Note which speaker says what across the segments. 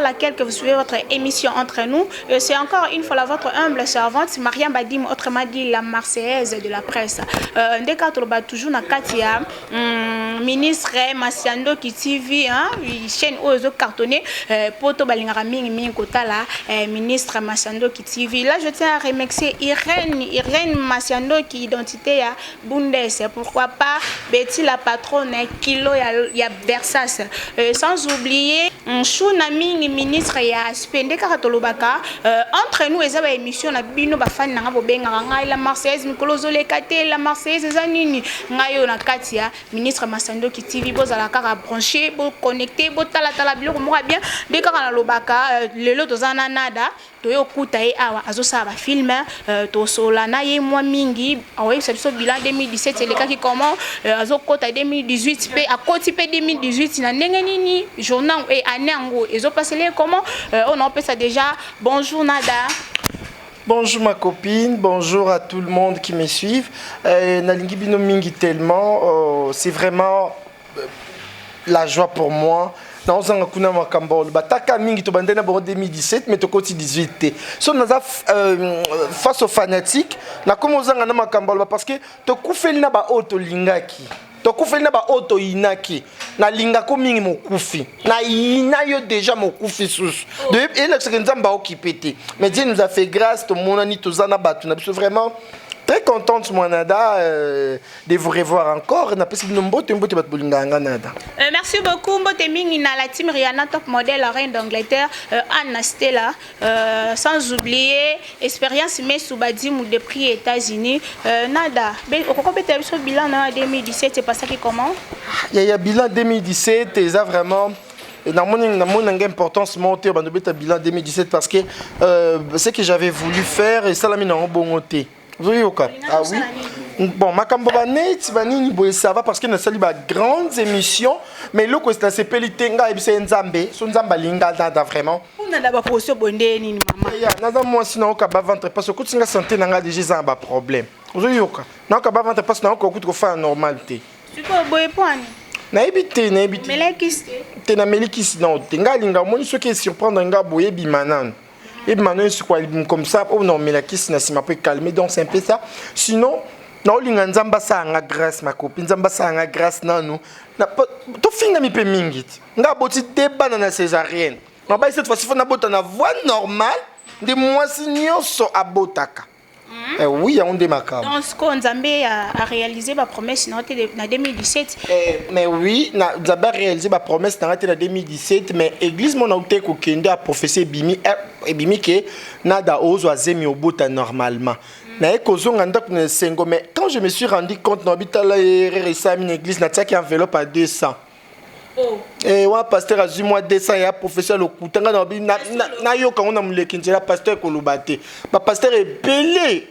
Speaker 1: laquelle que vous suivez votre émission Entre nous. C'est encore une fois votre humble servante, Mariam Badim, autrement dit la Marseillaise de la presse. Ndeka toloba toujours na Katia, ministre Masiando qui TV, chaîne ozo cartonné, poto balingara mingi kotala, ministre Masiando qui TV. Là, je tiens à remercier Irène Masiando qui identité à Bundes. Pourquoi pas Betty la patronne, Kilo ya Versas. Sans oublier Chouna mingi ministre ya Spende Karatolobaka. Entre nous, les émissions na bino bafani na bobenga la Marseillaise Mikolozo Lekate, la Marseillaise Zanini, Ngayo na Katia, ministre Masando qui TV bozala kaka branché, bo connecté, bo tala biloko moko bien, de kaka na lobaka, lelo tozana nada, toyo kuta e awa azosa ba film, to solana ye moi mingi, awe biso bilan 2017 c'est le cas qui comment azokota 2018 pe akoti pe 2018 na ndenge nini journal et année ngo ezo passer comment on appelle ça déjà bonjour nada.
Speaker 2: Bonjour ma copine, bonjour à tout le monde qui me suit. Nalingi bino mingi tellement, c'est vraiment la joie pour moi. Dans un kuna makambol, bataka mingi to bandena bon 2017 mais to koti 18. So naza face aux fanatiques, na komo zanga na makambol parce que to kufeli na ba auto lingaki. To kufeli na ba auto inaki. Na linga ko mingi mokufi. Na ina yo déjà mokufi sous. De et le sekenzamba okipete. Mais Dieu nous a fait grâce to monani to zana batu. Na biso vraiment très contente, Moanada, de vous revoir encore.
Speaker 1: Merci beaucoup, Mboteming, la team Rihanna, top modèle, la reine d'Angleterre, Anna Stella, sans oublier expérience mais Soubadi ou des prix États-Unis. Nada, au bilan 2017, c'est pas ça qui commence.
Speaker 2: Il y a bilan 2017, c'est vraiment. Dans mon importance monter dans le bilan 2017 parce que ce que j'avais voulu faire et ça l'a mis dans un bon côté. Ah oui. Bon, ma cambobane, ça va parce que nous avons des grandes émissions, mais le coup c'est pelitenga et c'est nzambe, son nzamba linga vraiment.
Speaker 1: On a d'abord posé bonde ni maman.
Speaker 2: Ya, nada moi sinon ka ba ventre parce que quand tu santé nanga déjà un problème. Vous yoka. Non ka ba ventre parce que na ko kutu faire normalité.
Speaker 1: Tu peux boyer point.
Speaker 2: Na ebité.
Speaker 1: Melekis.
Speaker 2: Te na melekis non, tenga linga moni ce qui surprendre nga boyer bimanan. Et maintenant, c'est quoi comme ça? Oh non, mais la question n'a pas calmé, donc c'est un peu ça. Sinon, non, l'ingenzamba ça a grâce, ma copine, zamba ça a grâce, non, nous. Tu finis mi pe mingit. Nga boti débat dans la césarienne. Non, bah cette fois-ci, faut na bota na voix normale de moi signor so abotaka. Oui, on démarque.
Speaker 1: Donc, ce qu'on a réalisé ma promesse en 2017.
Speaker 2: Mais oui, nous avons réalisé ma promesse en 2017, mais l'église mon auté kokende a professé bimi que nada ozo azemi obota normalement. Mais quand je me suis rendu compte que une église n'a pas enveloppe à 200. Et ouais, pasteur a dit moi 200 et professeur le coutanga na yo quand on a moulé kinjela pasteur kolubate. Ba pasteur est belé.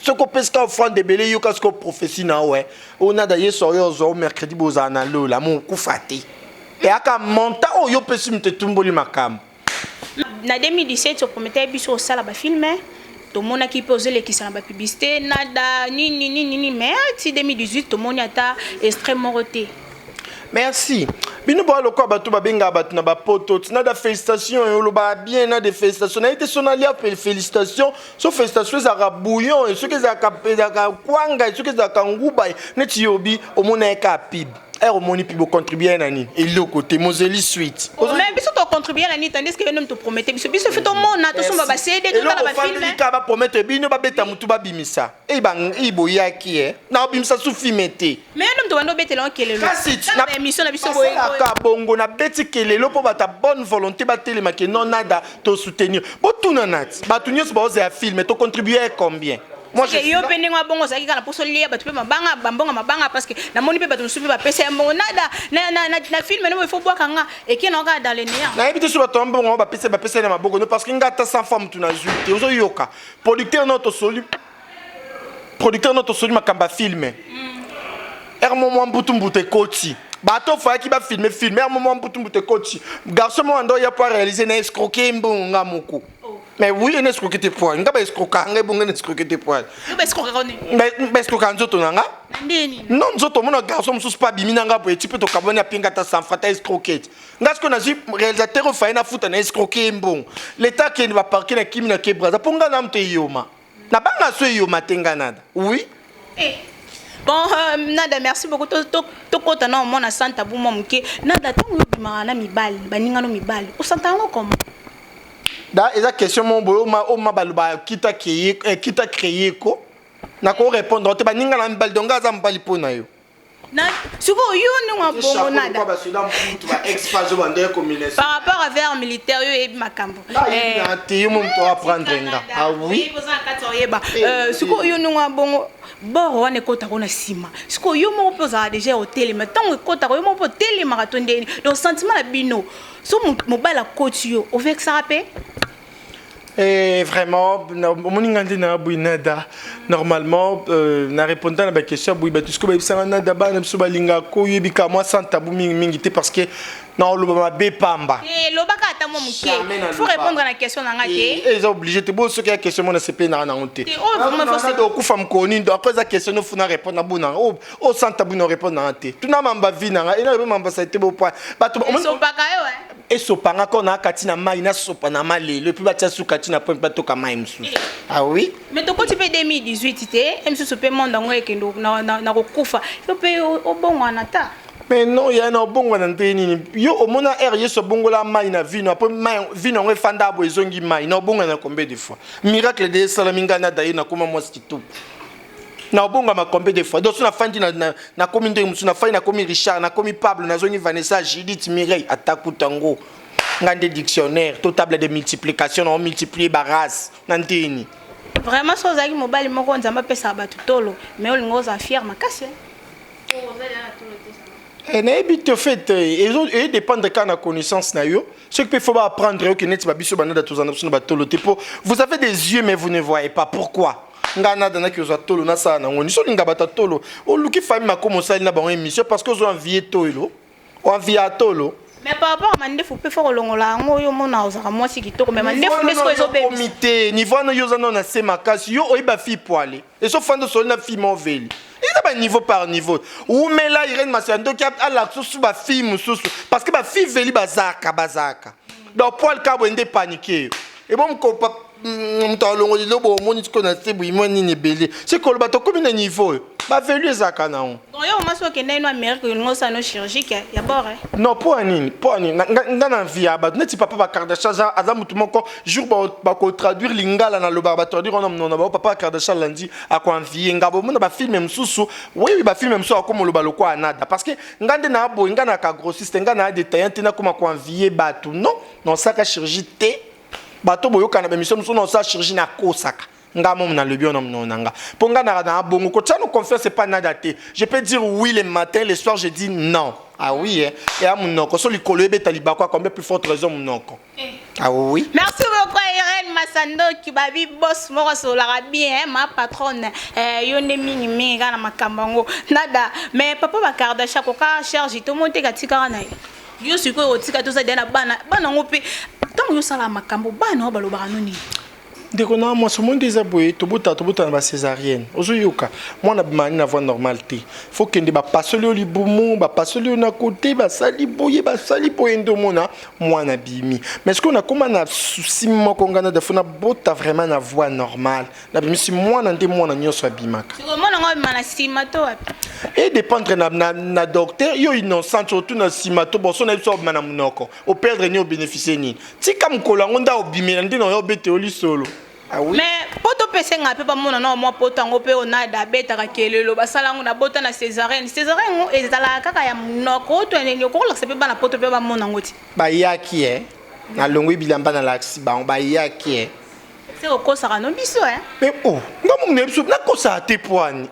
Speaker 2: Ce qu'on peut se faire de belé yo parce que prophétie na ouais. On a d'ailleurs soirée au mercredi bozana lo la mon koufati. Et aka monta o yo pesi mte tumboli makam.
Speaker 1: Na 2017 on promettait biso sala ba filmer. Tout le monde qui posait les questions à la publicité nada ni mais si 2018 tout le monde a extrêmement roté.
Speaker 2: Merci. Bino ba lokwa batu babenga batu na ba poto tina da félicitations et lo ba bien na de félicitations na été sonalia félicitations so félicitations za bouillon et ce que za kwanga et ce que za kanguba neti yobi omona ka pib au moni pibo contribuer nani et le côté moseli suite
Speaker 1: mais biso to contribuer nani tandis que nous te promettez biso fait tout monde na to somba ba cédé tout la ba film
Speaker 2: ka ba promettre bino ba beta mutu ba bimisa e bang iboya ki na bimisa sufi mete
Speaker 1: mais nous te wando beta lonke le
Speaker 2: na émission na biso boye ka bongo na beti kelelo po ba ta bonne volonté ba telema que non nada to soutenir bo tuna nat ba tunyo so ba oza film to contribuer combien.
Speaker 1: Moi je yo pending wa bongo saki kana poso lia batu pe mabanga bambonga mabanga parce que na moni pe batu subi ba pesa mbongo nada na film no il faut boire kanga et qui n'en dans les néants
Speaker 2: na ebité sur bato mbongo ba pesa na maboko no parce que ngata sans femme tu na zuti ozo yoka producteur notre solu makamba filmer moment mbutu mbute koti bato fa ki ba filmer moment mbutu mbute koti garçon mo ando ya pour réaliser na escroquer mbonga moko Mais oui, on escroqué tes poils. On va escroquer, on escroquer tes poils.
Speaker 1: Mais
Speaker 2: escroquer non, nous autres, mon garçon, nous sommes pas biminanga pour tu peux te cabiner à pingata sans fata escroquer. Parce qu'on a dit réalisateur au faïna foot en escroquer bon. L'État qui va parquer na kimi na kebraza pour nga nam te yoma. Na banga so yoma tenga nada. Oui.
Speaker 1: Bon, nada, merci beaucoup. Toko tana mon na santa bu mom ke nada tango bimana mibali, baninga no mibali. O santa ngo comment?
Speaker 2: Da eza question mon boyo ma baluba kita créé ko. Na ko répondre te baninga na mibali donga za mbali pona yo.
Speaker 1: Na suko yo nunga bongo nada. Par rapport à vers militaire yo et makambo.
Speaker 2: Te yo mom to apprendre nga. Ah oui.
Speaker 1: Suko yo nunga bongo boro wane kota kona sima. Suko yo mo poza déjà hôtel mais tant kota yo mo po télé marathon ndeni. Donc sentiment la bino. So mo bala coach yo, o vex ça rapé.
Speaker 2: Et vraiment, normalement, na répondant à la question, tout ce que vous savez, nada ba na msuba linga ko yebi ka moi sans tabou mingité parce que non le ba be pamba.
Speaker 1: Lobaka ata mo muke. Faut répondre à la question na ngate.
Speaker 2: Ils ont obligé te poser la question mon CP na honte. Ku fam ko ni donc après la question nous faut na répondre na buna. O sans tabou no répondre na honte. Tu na mamba vi na et na mamba ça été beau point. Ba to
Speaker 1: sopaka yo
Speaker 2: et sopanga ko na katina mai na sopa na male le plus batia su katina point bato ka mai msu. Ah oui.
Speaker 1: Mais to ko tu pe 2018 té msu sope monde ngo ekendo na ko kufa. Yo pe o bongo anata.
Speaker 2: Mais non, il y a un bon one. Yo, au moment où il y a ce bon la main na vie, après vie non refanda bo ezongi mai. Na bon na combien de fois. Miracle de Salaminga na daï na comment moi c'est tout. Na bon ma combien de fois. Donc sur la fin na commune de na fin na commis Richard, na commis Pablo, na zoni Vanessa, Judith, Mireille, Ataku Tango. Ngande dictionnaire, tout table de multiplication, on multiplie baras. Nantini.
Speaker 1: Vraiment so zaki mobile moko nzamba pesa ba tutolo, mais on ngoza fier makase.
Speaker 2: Et puis, fait, et dépend de quand la connaissance na yo. Ce qu'il faut apprendre, vous avez des yeux, mais vous ne voyez pas. Pourquoi? Parce que vous enviez tolo.
Speaker 1: Mais par rapport à Mande, faut pas faire longola. Yo mona ozaka moi si kitoko mais Mande faut nesko ezo bébé.
Speaker 2: Comité niveau no yo zana na sema kasi yo oiba fi poale. Et so fando so na fi moveli. Il y a niveau par niveau. Ou mais là Irène Massiando qui a l'accès sur ba fi mususu parce que ba fi veli bazaka. Donc poil ka bende paniquer. Et bon ko pa mtalongo lobo moni ko na sebu imoni ni belé. C'est ko le bato comme un niveau. Ba velu ezaka na on.
Speaker 1: Donc yo maso ke na ino Amérique ngo sa no chirurgique ya bore.
Speaker 2: Non pour anini na via ba neti papa ba Kardashian aza mutu moko jour ba ko traduire lingala na lo ba traduire on na ba papa Kardashian lundi a ko envier ngabo mona ba film msusu oui ba film msusu ko mo lo ba lo kwa nada parce que ngande na bo ngana ka grossiste ngana détaillant na ko ma ko envier batu non ça ka chirurgie té bato boyo kana ba mission msusu non ça chirurgie na kosaka. Na le bio nanga. Ponga na bongo ko tchano confiance c'est pas nada té. Je peux dire oui le matin, le soir je dis non. Ah oui hein. Et à mon noko so likolo ebe taliba quoi combien plus forte raison mon noko. Ah oui.
Speaker 1: Merci beaucoup Irène Massando qui babi boss moko so la bien ma patronne yonde mingi na makambango nada mais papa ba Kardashian ko ka charge to monter katika na yo siko otika to sa dena bana ngope tant yo sala makambo bana baloba noni.
Speaker 2: Dès qu'on a moi ce monde des aboués, tout bout dans la césarienne. Ozoyoka, moi on a besoin d'avoir normalité. Faut qu'il ne pas seulement au liboumou, pas seulement na côté, sali boye ndomona, moi na bimi. Mais ce qu'on a comme un souci moi qu'on gagne de faire bota vraiment na voix normale. Na bimi si moi na ndé moi na nyo so bimaka.
Speaker 1: Comment on a mana simato?
Speaker 2: Et dépendre na docteur, yo innocent surtout na simato, bon son na so mana munoko. Au perdre ni au bénéficier ni. Ti kam kolangonda au bimi na ndé no yo bete oli solo. Ah oui.
Speaker 1: Mais poto pese nga pe ba mona na mo poto ngo pe onada beta ka kelelo basalango na bota na césarienne ezala kaka ya munoko to ene ko la sepe ba na poto pe ba mona ngoti
Speaker 2: ba yaki na longo bilamba na laxi ba yaki
Speaker 1: c'est au kosa no biso
Speaker 2: mais ngamu nebso na kosa te poani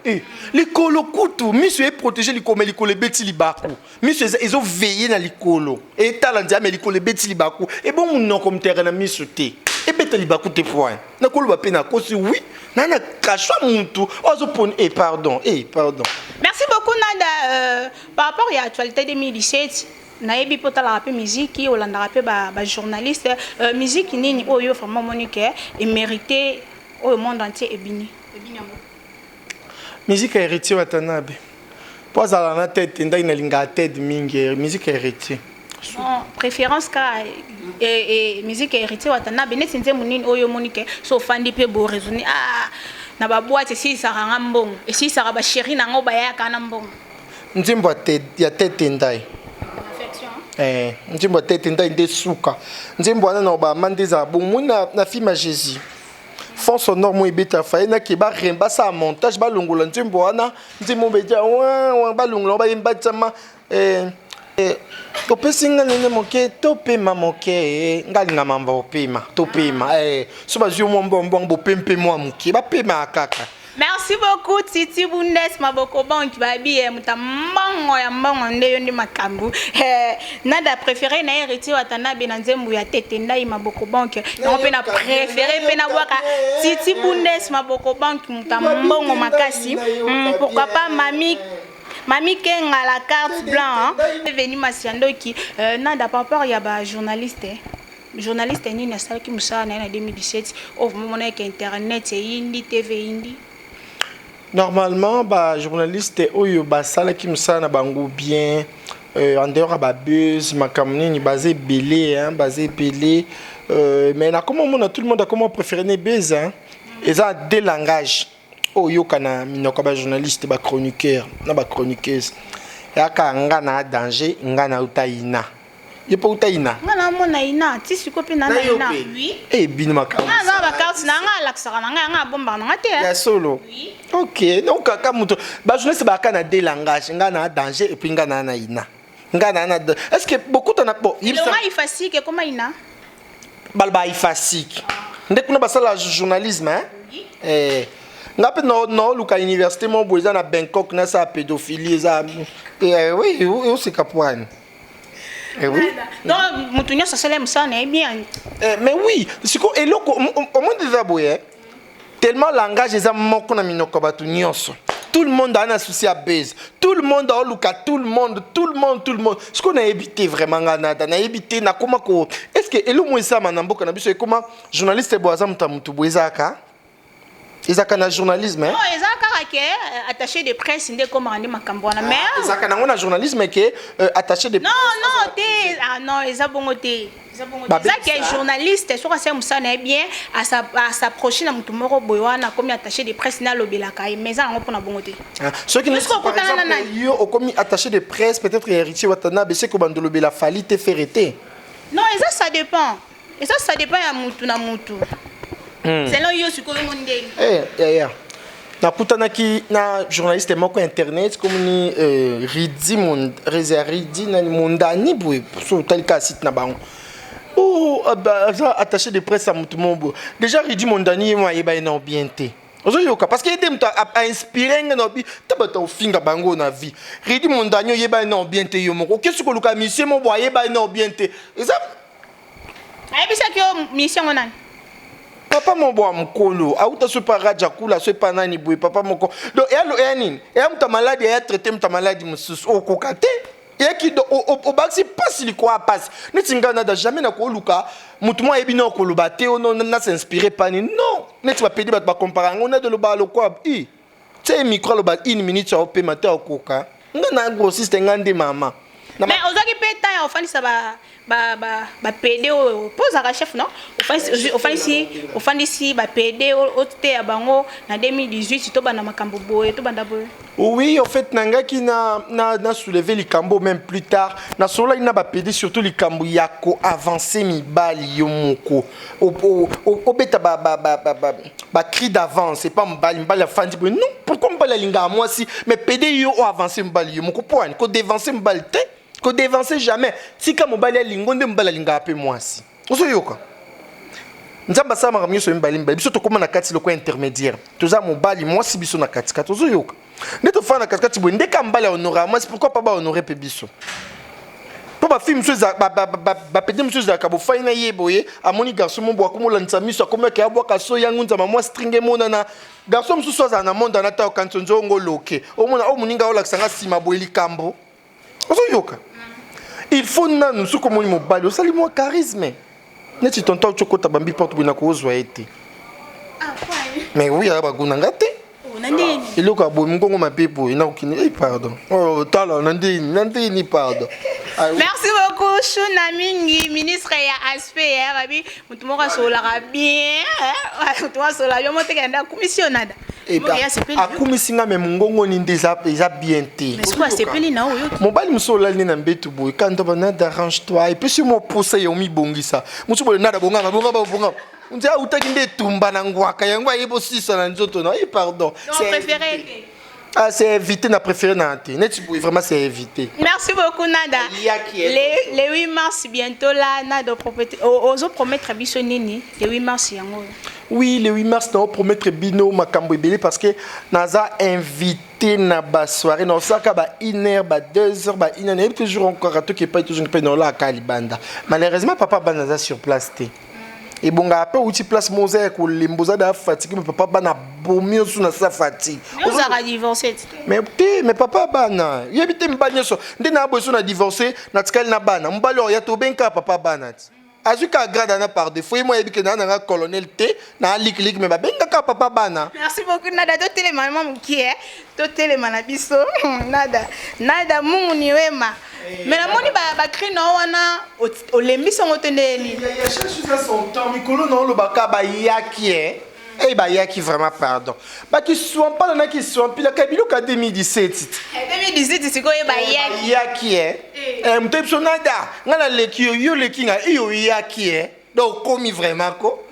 Speaker 2: likolo kutu miso est protégé likome likolo beti libaku miso ezo veiller na likolo et talandi mais likolo beti libaku et bon munoko mtera na miso te. Et bien, tu as des points. Na kolo ba pena kosi oui. Nana kashwa muntu. Ozo pon pardon. Pardon.
Speaker 1: Merci beaucoup Nada. Par rapport à l'actualité 2017, nayebi po tala pe musique olanda pe ba journaliste musique nini oyo vraiment monique et mérité au monde entier ebini
Speaker 2: musique héritier Watanabe pour ça la tête ndai na linga tête mingi musique héritier
Speaker 1: préférence ka et musique héritier Watanabe neti nze munini oyo monique so fandi pe bo raisonner na ba boîte si saranga mbongo et si sara ba chéri na ngo ba ya kana mbongo
Speaker 2: nzimbo ya tete ndai nzimbo tete ndai nde suka nzimbo wana na ba mandeza bomu na film Jésus fond sonore mo ibeta fa na ke ba remba sa montage ba longola nzimbo wana nzimbo beja wa ba longola ba yimba tsama topesinga nene moke topema moke ngalinga mamba opema topema so bazio mo mbombo bopempe mo moke ba pema kaka.
Speaker 1: Merci beaucoup Titi Bundes maboko bank babi mutambango ya mbongo ndeyo ndi makambu nada préféré na héritier Watanabe na nzembu ya tete ndai maboko bank na pe na préféré pe na waka Titi Bundes maboko bank mutambongo makasi pourquoi pas Mami Kenga la carte blanche est venu Masiando qui nada papa ya ba journaliste journaliste ni na sala ki musana na 2017 au moment que internet indi TV indi.
Speaker 2: Normalement ba journaliste oyo ba sala ki musana bango bien en dehors ba buzz makamni ni basé belé hein basé belé mais na comment on a tout le monde a comment préférer ne buzz hein et ça deux langages oyo kana minoko ba journaliste ba chroniqueur na ba chroniqueuse ya ka ngana danger ngana utaina yepo utaina
Speaker 1: ngana mona ina tisi kopi na ina oui
Speaker 2: bino makao
Speaker 1: na ba carte na nga laksaka na nga bomba na te
Speaker 2: ya solo oui OK donc kaka muto ba journaliste ba kana deux langages ngana danger et puis ngana na ina ngana na est-ce que beaucoup t'en a bon
Speaker 1: il est facile que comment ina
Speaker 2: balba ifasik ndekuna basala journalisme hein ngape no luka université mon boisa na Bangkok na sa pédophilie ça oui c'est kapouane oui
Speaker 1: donc mutunya ça c'est ça n'est bien
Speaker 2: mais oui c'est quoi et loko au monde des aboyés tellement langage les amoko na minoko batu nyonso tout le monde a un souci à base tout le monde a luka tout le monde ce qu'on a évité vraiment na évité na comment ko est-ce que elo mo ça manamboka na biso comment journaliste boisa mutu boisa ka ils ont journalisme hein?
Speaker 1: Non, ils ont attaché de presse indé comme Randy Makambouana mais
Speaker 2: ils ont un journalisme qui est attaché de presse.
Speaker 1: Non, ils ont bon côté. Ils ont journaliste soit c'est musa na bien à s'approcher na mutu moko boywana comme attaché de presse na lobelaka mais ça on pona bon côté.
Speaker 2: Ceux qui ne sont pas yo comme attaché de presse peut-être héritier Watanabe c'est comme de lobela fali te ferreté.
Speaker 1: Non, ça dépend. Et ça dépend ya mutu na mutu. C'est là yo siko mondeli.
Speaker 2: Nakutanaki na journaliste moko internet comme ni Ridi na mondani boy so talika site na bango. Oh attaché de presse à mutumombo. Déjà Ridi mondani moi yeba ina bien té. Ozoyoka parce que edem a inspiré ngana bi tabata ofinga bango na vie. Ridi mondani yeba ina bien té yo moko. Qu'est-ce que luka mission mo boye yeba ina bien té. Ça
Speaker 1: ayebisa ki mission onani
Speaker 2: papa mon bois mkolo auta so pa raja kula so pa nani boy papa moko donc ya nini ya mta malade ya traiter mta malade mususu okokate ya ki do o baxi passe li quoi passe netinga na jamais na ko luka mutu mo yebi na ko lubate ono na s'inspirer pani non neti ba pedi ba comparer on a de lo ba lo quoi tu micro lo ba 1 minute au pe matin okoka ngana grossiste ngande mama
Speaker 1: mais ozaki peta ya ofanisa ba PD pose à chef non ofanisi ba PD ote ya bango na 2018 to bana makambo boye to banda boye.
Speaker 2: Oui, en fait nangaki na soulever les cambo même plus tard na sola ina ba PD surtout les cambo yako avancer mi bali yomoko o beta ba cri d'avance c'est pas mbali fandi non pourquoi mbali linga moi si mais PD yo avancer mbali yomoko point ko dévancer mbali te ko dévancer jamais si ka mobali lingonde mbala linga ape mwasi ozoyoka nzamba sama kamyo mbali biso to koma na kati loko intermédiaire toza mobali mwasi biso na kati kati ozoyoka neto fana kati kati bo ndeka mbala honorer mwasi pourquoi pas ba honorer pe biso po ba film soza ba pede mso za ka bo faina yeboye amoni garçon mo bwa komo lanza miso akomo ka bwa ka so yangu nzama mwa stringe mona na garçon mso soza na monde na ta kantonzo ngoloke o mona o muninga ola kisanga sima bo likambo ozoyoka il faut nanu sous comme mon balio sali moi charisme neti tonton chokota bambi porte bina ko zo été
Speaker 1: Ah quoi?
Speaker 2: mais oui aba gunanga te
Speaker 1: Nandini.
Speaker 2: il ko abo ngongo mapepo ina okini pardon oh tala nandini pardon.
Speaker 1: Merci beaucoup Shuna Mingi, ministre ya aspect babi mutu moko sola bien mutu sola bien mote kenda commissionnada.
Speaker 2: Et akumisinga me mungongo ni ndeza bien te.
Speaker 1: Mais quoi c'est peli na oyo?
Speaker 2: Mobali musola ni na mbetu boy quand on a arrange-toi et puis si mo posa yo mi bongisa. Mutu bole nada bonga. On dit ah utaki nde tumba na ngwaka yango ayebo sisa na nzoto na pardon.
Speaker 1: C'est préféré.
Speaker 2: Ah, c'est évité, na préféré Nantes. Vraiment, c'est évité.
Speaker 1: Merci beaucoup, Nada. Les 8 mars, bientôt là, Nada ozo promettre Bissonini. Le 8 mars, yango.
Speaker 2: Oui, le 8 mars, nous promettre Bino Makambo Ebele parce que Naza invité na ba soirée. Nous avons 1h, 2h, 1h. Il y a toujours encore un truc qui n'est pas toujours dans la Kalibanda. Malheureusement, papa Banaza sur place. Et bon, après, où tu places Mosaic ou les Mosaic de fatigue, mais papa Bana bomio sous sa fatigue.
Speaker 1: Vous avez divorcé.
Speaker 2: Mais papa Bana, il habite Mbanya so. Dès na boisson a divorcé, na tskal na Bana. Mbalo ya to benka papa Bana. Azuka grade na par défaut, moi habite na na colonel T, na lik mais ba benka papa Bana.
Speaker 1: Merci beaucoup Nada, to téléman maman qui est, to téléman na biso. Nada mungu ni wema. Mais la moni ba cri no wana o lembi son otendeli.
Speaker 2: Il cherche son temps, Mikolo non le baka ba yaki eh ba yaki vraiment pardon. Ba qui sont pas là qui sont puis la Kabilo ka 2017.
Speaker 1: 2017 c'est quoi ba yaki?
Speaker 2: Yaki mtepso nada. Ngala leki yo leki nga yo yaki donc komi vraiment ko.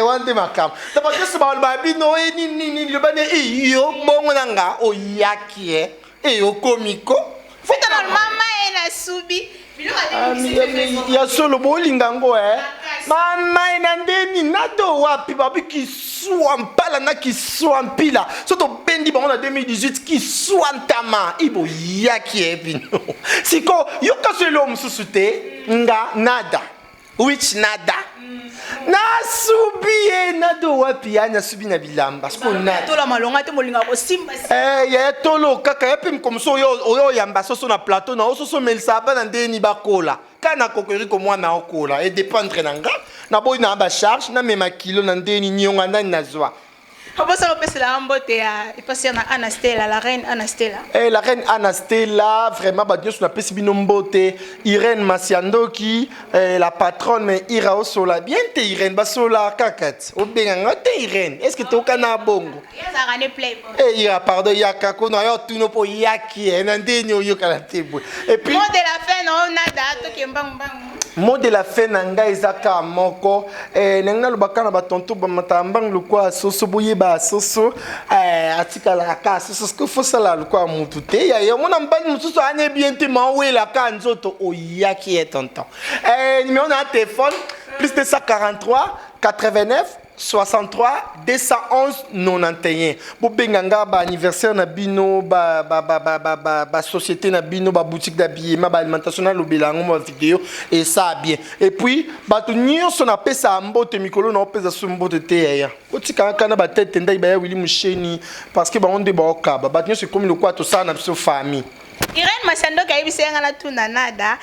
Speaker 2: Wande makam. Ta ba que ce ba bino ni le ba ne yo bongo nanga o yaki yo komiko.
Speaker 1: Faut maman ena subi.
Speaker 2: Il y a solo bolingango mama ena ndeni nado wapi babi ki swampa la na ki swampila soto bendi ba on a 2018 ki swantama ibo yaki ebino siko yoka selo msusute nga nada which nada na subi nado wapi anya subi na bilamba parce que na
Speaker 1: tola malonga te molinga ko simba
Speaker 2: ya tolo kaka yapim comme so yo yamba soso na plateau na soso melsa ba na ndeni bakola kana kokori ko mwana okola et dépendre nanga na boy na ba charge na mema kilo na ndeni nyonga ndani na zwa.
Speaker 1: Comment ça peut se la emboter et passer à Anastella, la reine Anastella.
Speaker 2: La reine Anastella, vraiment, Dieu sur la peste binombote. Irène Masiandoki, la patronne, mais Ira Osola. Bien, t'es Irène, Basola, Kakat. Au Bénin, t'es Irène. Est-ce que t'es au Canada bongo? Ira, pardon, Yakako, non, tout nos po Yaki, Nandénio, Yokalate. Et puis.
Speaker 1: Mot de la fin, non, nada, toke mbang bang.
Speaker 2: Mot de la fin, Nanga Isaka Moko, Nanga Lubakana Batonto, Bamatambang, le quoi, Sosoboye. Soso atika la kasa ce que faut ça là quoi mutute ya mon ambani mususu ane bien te mawe la kanzoto oyaki est tonton numéro de téléphone plus 243 89 63 211 91 bo benganga ba anniversaire na bino ba société na bino ba boutique d'habillement ba alimentation na lobelango ma vidéo et ça bien et puis ba to nyonso na pesa mbote mikolo na pesa so mbote te ya otika kana ba tete ndai ba ya Willy Musheni parce que ba onde ba okaba ba nyonso comme le quoi to ça na biso famille.
Speaker 1: Irène Masando ka ibisenga na tuna nada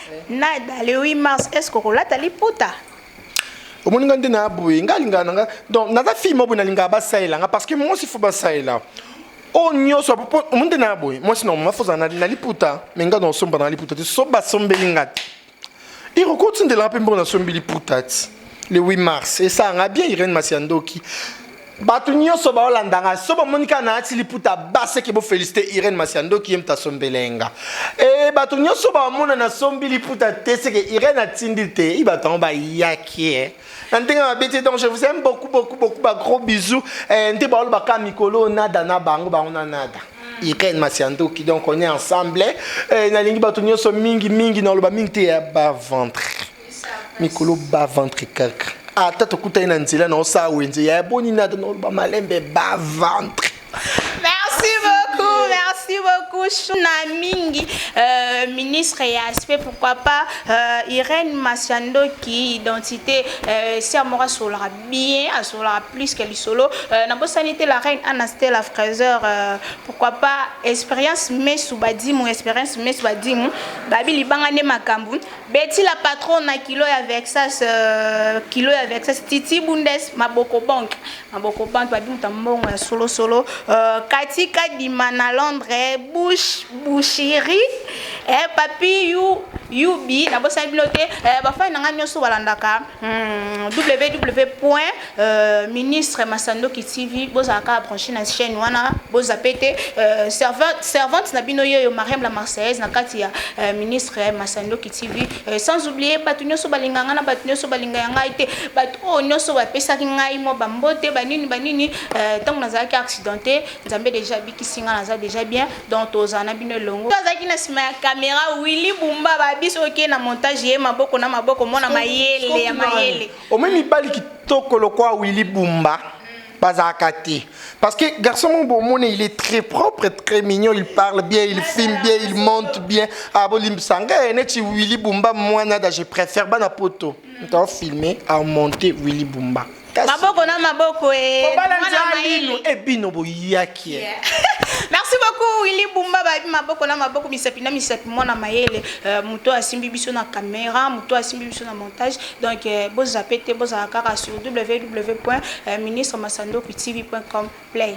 Speaker 1: le 8 mars est-ce que kolata liputa
Speaker 2: au monde ngande na boye ngalingana donc na fille mo bona linga ba saila parce que moi si faut ba saila o nyoso au monde na boye moi sinon ma foza na liputa mais ngana somba na liputa so ba sombelinga il recoute de la pembo na sombili puta le 8 mars et ça nga bien Irène Masiandoki batu nyoso ba olandanga so ba monika na ati liputa base ke bo féliciter Irène Masiandoki yemta sombelenga et batu nyoso ba mona na sombili puta tese ke Irène atindite ibaton ba yaki donc je vous aime beaucoup, gros bisous. Nte ba olbaka mikolo nada na bango ba ona nada. Irène Masiandoki donc on est ensemble. Na lingi batu nyoso mingi na olba mingi te ba ventre. Mikolo ba ventre kaka. Ata to kuta ina nzela na osa wenze ya boni nada na olba malembe ba ventre.
Speaker 1: Merci beaucoup, merci. Merci beaucoup, Shuna Mingi. Ministre et aspect, pourquoi pas, Irène Massiando qui identité, si Amora Solara bien, à Solara plus qu'elle solo. N'a sanité la reine Anasté la fraiseur, pourquoi pas, expérience mais soubadi, mon expérience mais soubadi, Babi Libangane Makambu. Betty la patronne à kilo avec ça, Titi Bundes, Maboko Bank, Babi Mutambon, solo. Kati Kadimana Londres, Boucherie, Papi Yubi, na bossa bibliothèque, bafa na nganyo so balandaka, www.ministre Massando TV, bozaka branché na chaîne wana, boza pété, servante na bino yo Mariam la Marseillaise na kati ya ministre Massando TV, sans oublier batunyo so balinganga na batunyo so balinganga ite, batu nyoso ba pesa kingai mo bambote banini tant nazaki accidenté, nzambe déjà bikisinga naza déjà bien, donc tozana bino longo. Tozaki na sima ya caméra Willy Bumba biso ke na montage ye maboko na maboko mona mayele ya mayele
Speaker 2: o même ibali kitoko lokwa Willy Bumba bazakati parce que garçon mon bon il est très propre, très mignon, il parle bien, il filme bien, il monte bien. Abolim sanga neti Willy Bumba moi nada je préfère bana poto on filmer à monter Willy Bumba
Speaker 1: maboko na maboko
Speaker 2: bino boyaki.
Speaker 1: Merci beaucoup Willy Bumba babi maboko na maboko misapi mona mayele muto asimbi biso na caméra muto asimbi biso na montage donc boza pété boza kaka sur www.ministremassandoki.tv.com play.